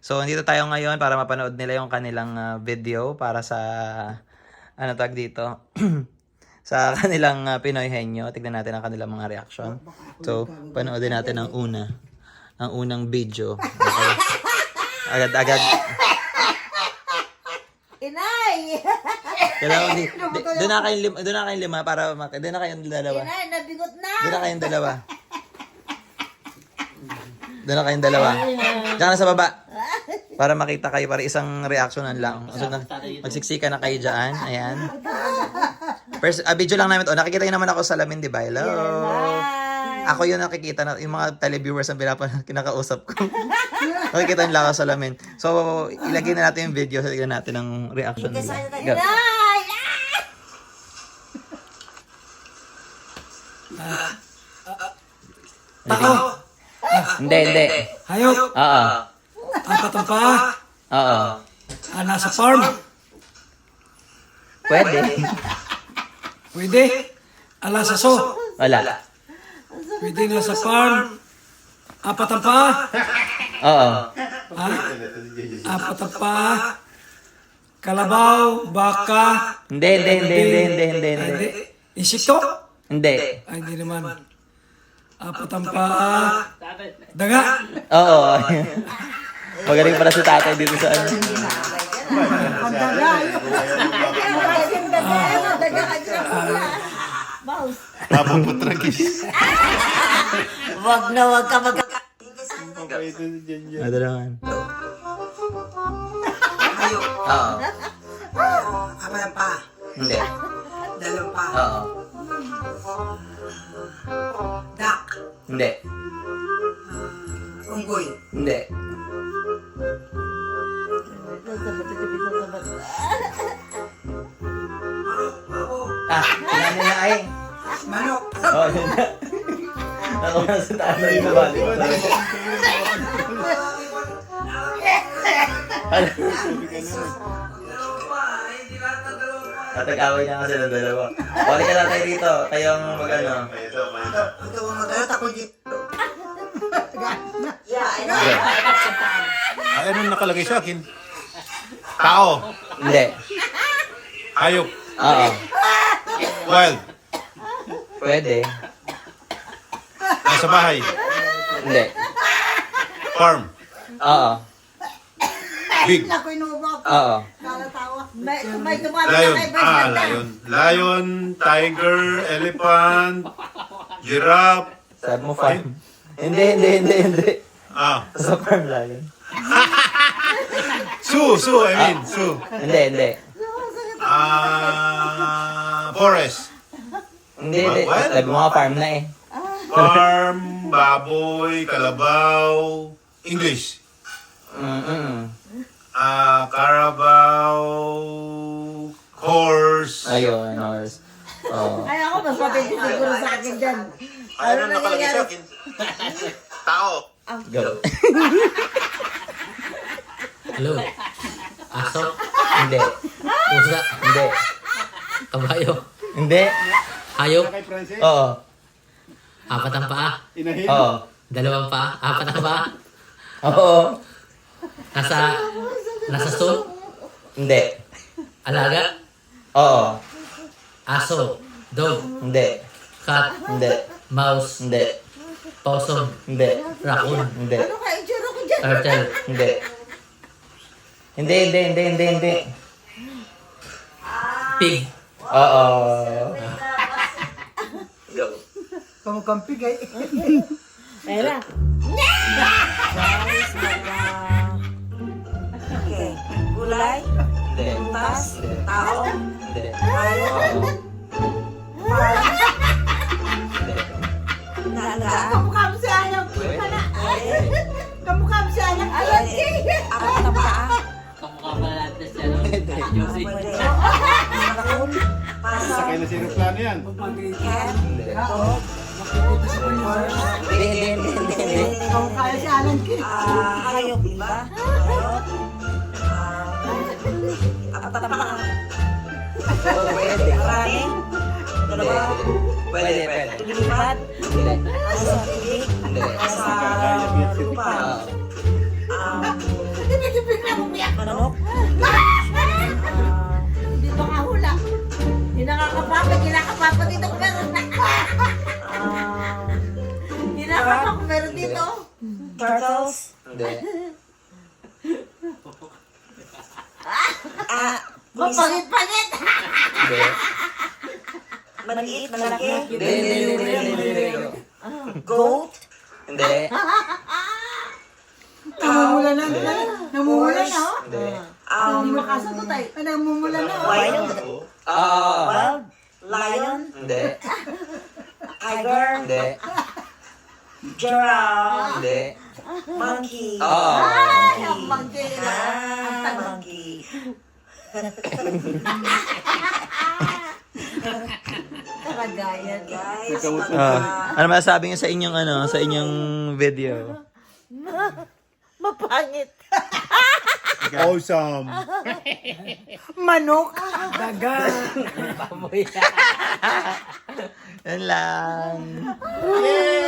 So, nandito tayo ngayon para mapanood nila yung kanilang video para sa, ano tag dito, sa kanilang Pinoy Henyo. Tignan natin ang kanilang mga reaction. So, panoodin natin ang unang video. Okay. Agad-agad. Inay! Doon na kayong lima para doon na kayong dalawa. Inay, nabigot na! Doon na kayong dalawa. Doon na kayong dalawa. Diyan na sa baba. Para makita kayo, para isang reactionan lang. So, magsiksika na kayo dyan. Ayan. First, video lang namin. Nakikita nyo naman ako sa salamin, di ba? Hello. Ako yun nakikita na, yung mga televiewers ang kinakausap ko. Nakikita nila ako sa salamin. So, ilagay na natin yung video. So, tignan natin ang reaction nila. Go. Inay! Tao! Hindi. Hayop! Oo. Apat ang paa! Oo. Nasa farm! Pwede. Pwede! Sa so! Wala. Pwede nasa farm! Apat ang paa! Oo. Ha? Apat ang paa! Kalabaw! Baka! Hindi. Insekto? Hindi. Ay, hindi naman. Apat ang paa! Daga! Oo. Magaling pala si tatay dito sa ano. Napuputragis. Wag na wag ka mag... Ano naman? Oo. Apat ang paa! Hindi. Dalawang paa! Oo. Duck! Hindi. Unggoy! Hindi. Sinabi na ay. Manok! Oo, yun na. Ako na sa tatay na balik. Tatag-away niya kasi ng dalawa. Balik ka tatay dito. Kayong mag-ano. Ito ang madalat ako dito. Ay, anong nakalagay sa akin? Tao. Hindi. Hayop. Oo. Wild. Pwede. Nasa bahay. Hindi. Farm. Oo. Big. Oo. May tumama Lion. na kay Bas. Lion. Lion, tiger, elephant, giraffe. Sabi mo farm. Hindi. Sa farm lang yun. Zoo, I mean, zoo. Hindi. Forest. Hindi. What? Sabi mo nga farm na eh. Farm, baboy, kalabaw, English. Carabao, horse. Ayun, horse. Oo. Ay ako, mas mapindi siguro sa akin dyan. Ay, anong nakalagay sa akin? Tao. Go. Hello? Aso? Hindi. Pusa? Hindi. Kabayo? Hindi. Hayop? Oo. Apat ang paa? Oo. Dalawang paa? Apat ang paa? Oo. Nasa zoo? Hindi. Alaga? Oo. Aso? Dog? Hindi. Cat? Hindi. Mouse? Hindi. Possum? Hindi. Raccoon? Hindi. Ano ka, itsura ko dyan? Turtle? Hindi. Hindi. Pig? Oo. Kamukampig ay. Pera. Okay. Gulay, Hindi. butas, Hindi. tao, Hindi. hayop, naga. Kamukha mo si Anak. Kamukha mo si Anak. Ayan, apat na paa. Kamukha pala natin siya, no? Juicy. Sakay na sino plano yan? Hindi. Hindi. Kamukha si Alan. Hayop, di ba? Hayop. Apat na paa. Pwede. Karane. Dalawa. Pwede. Lipad. Hindi. Nasa tubig. Hindi. Nasa lupa. Oo. yung bigla umiyak? Manok. Hindi makahula. Hindi nakakapapag, kinakapapag dito kung meron na. Hindi nakakapapag kung meron dito. Turtles. Hindi. Mapangit-pangit. Hindi. Maliit, malaki. Hindi. Goat. Hindi. Namumula na. Namumula na. oh. Hindi. Hindi makasagot ay. Namumula na. oh. Wild. Wild. Lion. Hindi. Tiger. Hindi. Giraffe. Hindi. Monkey. Ay, ang manggila. Monkey. Karagayan. Guys, Ano masasabi niyo sa inyong sa inyong video? Mapangit. Awesome. Manok. Daga. Yan lang. Yay!